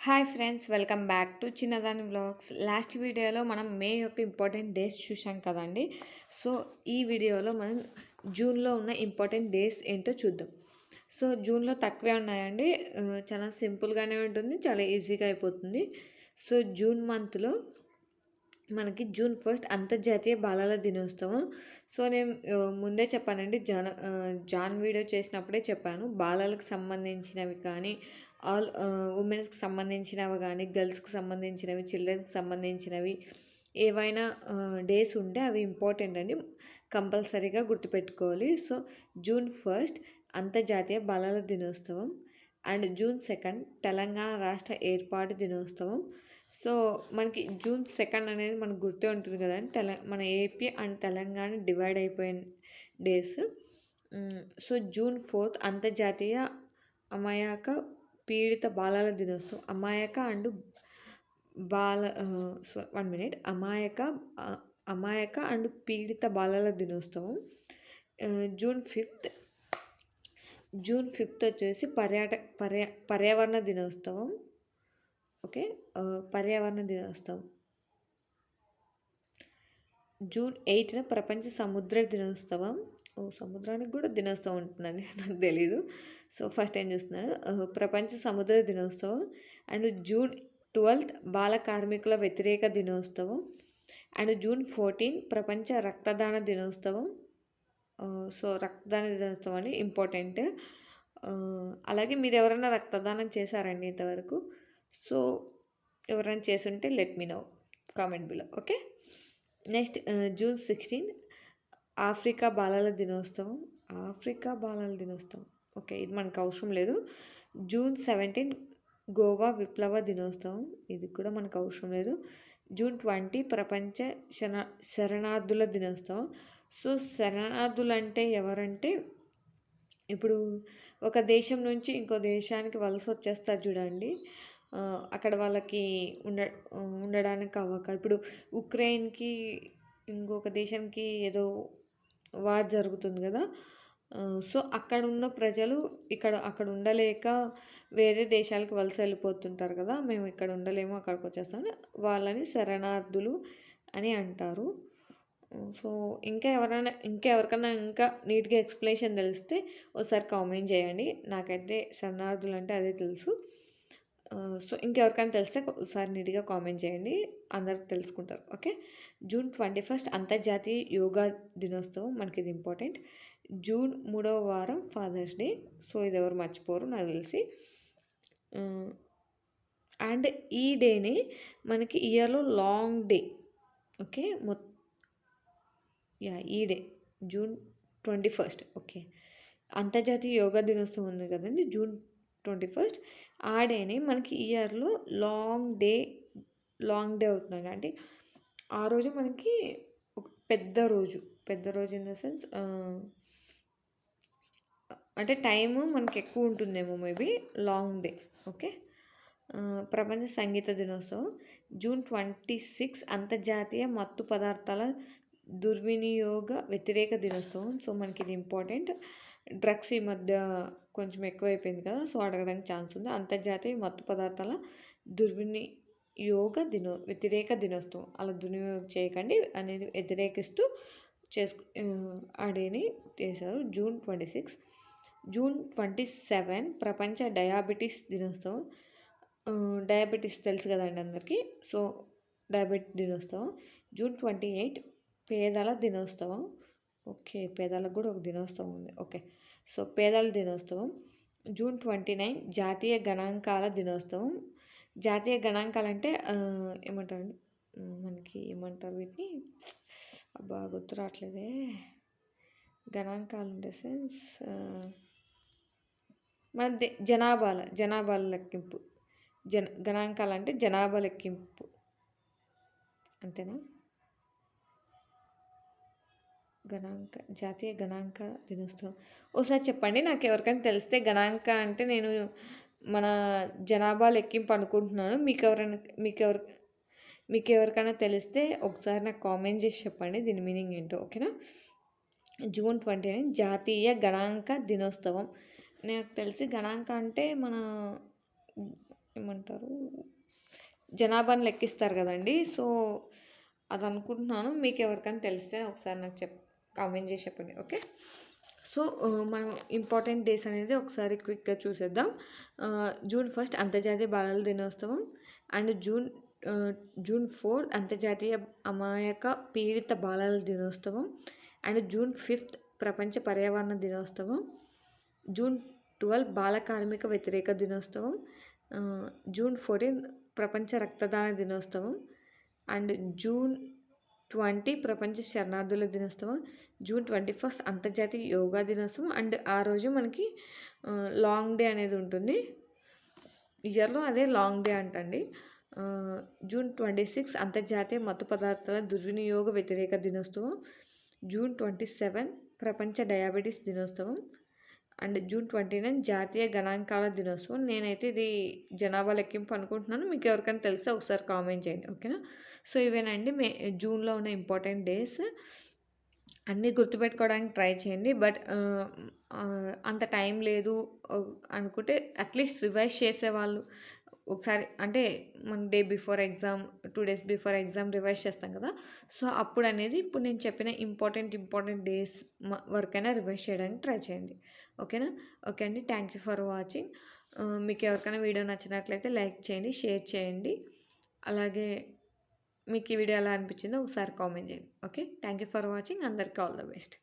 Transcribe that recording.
Hi friends, welcome back to చిన్నదాని vlogs. Last వీడియోలో మనం మే యొక్క ఇంపార్టెంట్ డేస్ చూసాం కదండి. సో ఈ వీడియోలో మనం జూన్లో ఉన్న ఇంపార్టెంట్ డేస్ ఏంటో చూద్దాం. సో జూన్లో తక్కువే ఉన్నాయండి. చాలా సింపుల్గానే ఉంటుంది, చాలా ఈజీగా అయిపోతుంది. సో జూన్ మంత్లో మనకి జూన్ 1 అంతర్జాతీయ బాలల దినోత్సవం. సో నేను ముందే చెప్పానండి, జాన్ వీడియో చేసినప్పుడే చెప్పాను. బాలలకు సంబంధించినవి కానీ, ఆల్ ఉమెన్స్కి సంబంధించినవి కానీ, గర్ల్స్కి సంబంధించినవి, చిల్డ్రన్స్కి సంబంధించినవి ఏవైనా డేస్ ఉంటే అవి ఇంపార్టెంట్ అండి, కంపల్సరీగా గుర్తుపెట్టుకోవాలి. సో జూన్ 1 అంతర్జాతీయ బాలల దినోత్సవం అండ్ జూన్ 2 తెలంగాణ రాష్ట్ర ఏర్పాటు దినోత్సవం. సో మనకి జూన్ 2 అనేది మనకు గుర్తే ఉంటుంది కదండి. మన ఏపీ అండ్ తెలంగాణ డివైడ్ అయిపోయిన డేస్. సో జూన్ 4 అంతర్జాతీయ అమాయక పీడిత బాలల దినోత్సవం. అమాయక అండ్ బాల సో 1 మినిట్ అమాయక అండ్ పీడిత బాలల దినోత్సవం. జూన్ 5 వచ్చేసి పర్యావరణ దినోత్సవం. ఓకే, పర్యావరణ దినోత్సవం. జూన్ 8 ప్రపంచ సముద్ర దినోత్సవం. సముద్రానికి కూడా దినోత్సవం ఉంటుందండి, నాకు తెలీదు. సో ఫస్ట్ ఏం చూస్తున్నాను, ప్రపంచ సముద్ర దినోత్సవం. అండ్ జూన్ 12 బాల కార్మికుల వ్యతిరేక దినోత్సవం. అండ్ జూన్ 14 ప్రపంచ రక్తదాన దినోత్సవం. సో రక్తదాన దినోత్సవం అని ఇంపార్టెంట్. అలాగే మీరు ఎవరైనా రక్తదానం చేశారండి ఇంతవరకు? సో ఎవరైనా చేసుంటే let me know, comment below. Okay, next June 16 Africa బాలల దినోత్సవం. ఓకే, ఇది మనకు అవసరం లేదు. జూన్ 17 గోవా విప్లవ దినోత్సవం. ఇది కూడా మనకు అవసరం లేదు. జూన్ 20 ప్రపంచ శరణార్థుల దినోత్సవం. సో శరణార్థులు అంటే ఎవరంటే, ఇప్పుడు ఒక దేశం నుంచి ఇంకో దేశానికి వలస వచ్చేస్తారు చూడండి. అక్కడ వాళ్ళకి ఉండడానికి ఇప్పుడు ఉక్రెయిన్కి ఇంకొక దేశానికి ఏదో వార్ జరుగుతుంది కదా. సో అక్కడ ఉన్న ప్రజలు అక్కడ ఉండలేక వేరే దేశాలకు వలస వెళ్ళిపోతుంటారు కదా. మేము ఇక్కడ ఉండలేము, అక్కడికి వచ్చేస్తాము, వాళ్ళని శరణార్థులు అని అంటారు. సో ఎవరికైనా ఇంకా నీట్గా ఎక్స్ప్లెనేషన్ తెలిస్తే ఒకసారి కామెంట్ చేయండి. నాకైతే శరణార్థులు అంటే అదే తెలుసు. సో ఇంకెవరికైనా తెలిస్తే ఒకసారి నీట్గా కామెంట్ చేయండి, అందరికి తెలుసుకుంటారు. ఓకే, జూన్ 21 అంతర్జాతీయ యోగా దినోత్సవం. మనకి ఇది ఇంపార్టెంట్. జూన్ 3వ వారం ఫాదర్స్ డే. సో ఇది ఎవరు మర్చిపోరు నాకు తెలిసి. అండ్ ఈ డేని మనకి ఇయర్లో లాంగ్ డే. ఓకే, ఈ డే జూన్ 21. ఓకే, అంతర్జాతీయ యోగా దినోత్సవం ఉంది కదండి జూన్ 21. ఆ డేని మనకి ఇయర్లో లాంగ్ డే అవుతుందండి. అంటే ఆ రోజు మనకి ఒక పెద్ద రోజు ఇన్ ద సెన్స్, అంటే టైము మనకి ఎక్కువ ఉంటుందేమో, మేబీ లాంగ్ డే. ఓకే, ప్రపంచ సంగీత దినోత్సవం. జూన్ 26 అంతర్జాతీయ మత్తు పదార్థాల దుర్వినియోగ వ్యతిరేక దినోత్సవం. సో మనకి ఇది ఇంపార్టెంట్. డ్రగ్స్ ఈ మధ్య కొంచెం ఎక్కువైపోయింది కదా, సో అడగడానికి ఛాన్స్ ఉంది. అంతర్జాతీయ మత్తు పదార్థాల వ్యతిరేక దినోత్సవం. అలా దుర్వినియోగం చేయకండి అనేది వ్యతిరేకిస్తూ ఆ డేని చేశారు. జూన్ 26. జూన్ 27 ప్రపంచ డయాబెటీస్ దినోత్సవం. డయాబెటీస్ తెలుసు కదండి అందరికీ. సో డయాబెటీస్ దినోత్సవం. జూన్ 28 పేదల దినోత్సవం. ఓకే, పేదలకు కూడా ఒక దినోత్సవం ఉంది. ఓకే, సో పేదల దినోత్సవం. జూన్ 29 జాతీయ గణాంకాల దినోత్సవం. జాతీయ గణాంకాలు అంటే ఏమంటారు మనకి, ఏమంటారు వీటిని, అబ్బా గుర్తు రావట్లేదే. గణాంకాలు ఇన్ ద సెన్స్ మన జనాభాల లెక్కింపు. గణాంకాలు అంటే జనాభా లెక్కింపు అంతేనా? జాతీయ గణాంక దినోత్సవం ఒకసారి చెప్పండి, నాకు ఎవరికైనా తెలిస్తే. గణాంక అంటే నేను మన జనాభా లెక్కింపు అనుకుంటున్నాను. మీకు ఎవరికైనా తెలిస్తే ఒకసారి నాకు కామెంట్ చేసి చెప్పండి దీని మీనింగ్ ఏంటో. ఓకేనా? జూన్ 29 జాతీయ గణాంక దినోత్సవం. నాకు తెలిసి గణాంక అంటే మన ఏమంటారు, జనాభాని లెక్కిస్తారు కదండి. సో అది అనుకుంటున్నాను. మీకు ఎవరికైనా తెలిస్తే ఒకసారి నాకు కామెంట్ చేసి చెప్పండి. ఓకే. సో మనం ఇంపార్టెంట్ డేస్ అనేది ఒకసారి క్విక్గా చూసేద్దాం. జూన్ 1 అంతర్జాతీయ బాలల దినోత్సవం, అండ్ జూన్ 4 అంతర్జాతీయ అమాయక పీడిత బాలల దినోత్సవం, అండ్ జూన్ 5 ప్రపంచ పర్యావరణ దినోత్సవం, జూన్ 12 బాల కార్మిక వ్యతిరేక దినోత్సవం, జూన్ 14 ప్రపంచ రక్తదాన దినోత్సవం, అండ్ జూన్ 20 ప్రపంచ శరణార్థుల దినోత్సవం, జూన్ 21 అంతర్జాతీయ యోగా దినోత్సవం. అండ్ ఆ రోజు మనకి లాంగ్ డే అనేది ఉంటుంది. ఇయర్లో అదే లాంగ్ డే అంటండి. జూన్ 26 అంతర్జాతీయ మత్తు పదార్థాల దుర్వినియోగ వ్యతిరేక దినోత్సవం, జూన్ 27 ప్రపంచ డయాబెటీస్ దినోత్సవం, అండ్ జూన్ 29 జాతీయ గణాంకాల దినోత్సవం. నేనైతే ఇది జనాభా లెక్కింపు అనుకుంటున్నాను. మీకు ఎవరికైనా తెలిస్తే ఒకసారి కామెంట్ చేయండి. ఓకేనా. సో ఇవేనండి జూన్లో ఉన్న ఇంపార్టెంట్ డేస్. అన్నీ గుర్తుపెట్టుకోవడానికి ట్రై చేయండి. బట్ అంత టైం లేదు అనుకుంటే అట్లీస్ట్ రివైజ్ చేసేవాళ్ళు ఒకసారి, అంటే మన day before exam, 2 days before exam revise చేస్తాం కదా. సో అప్పుడు అనేది ఇప్పుడు నేను చెప్పిన ఇంపార్టెంట్ డేస్ వరకైనా రివైజ్ చేయడానికి ట్రై చేయండి. ఓకేనా. ఓకే అండి. Thank you for watching. మీకు ఎవరికైనా వీడియో నచ్చినట్లయితే లైక్ చేయండి, షేర్ చేయండి. అలాగే మీకు ఈ వీడియో ఎలా అనిపించిందో ఒకసారి కామెంట్ చేయండి. Okay. Thank you for watching. అందరికీ ఆల్ ద బెస్ట్.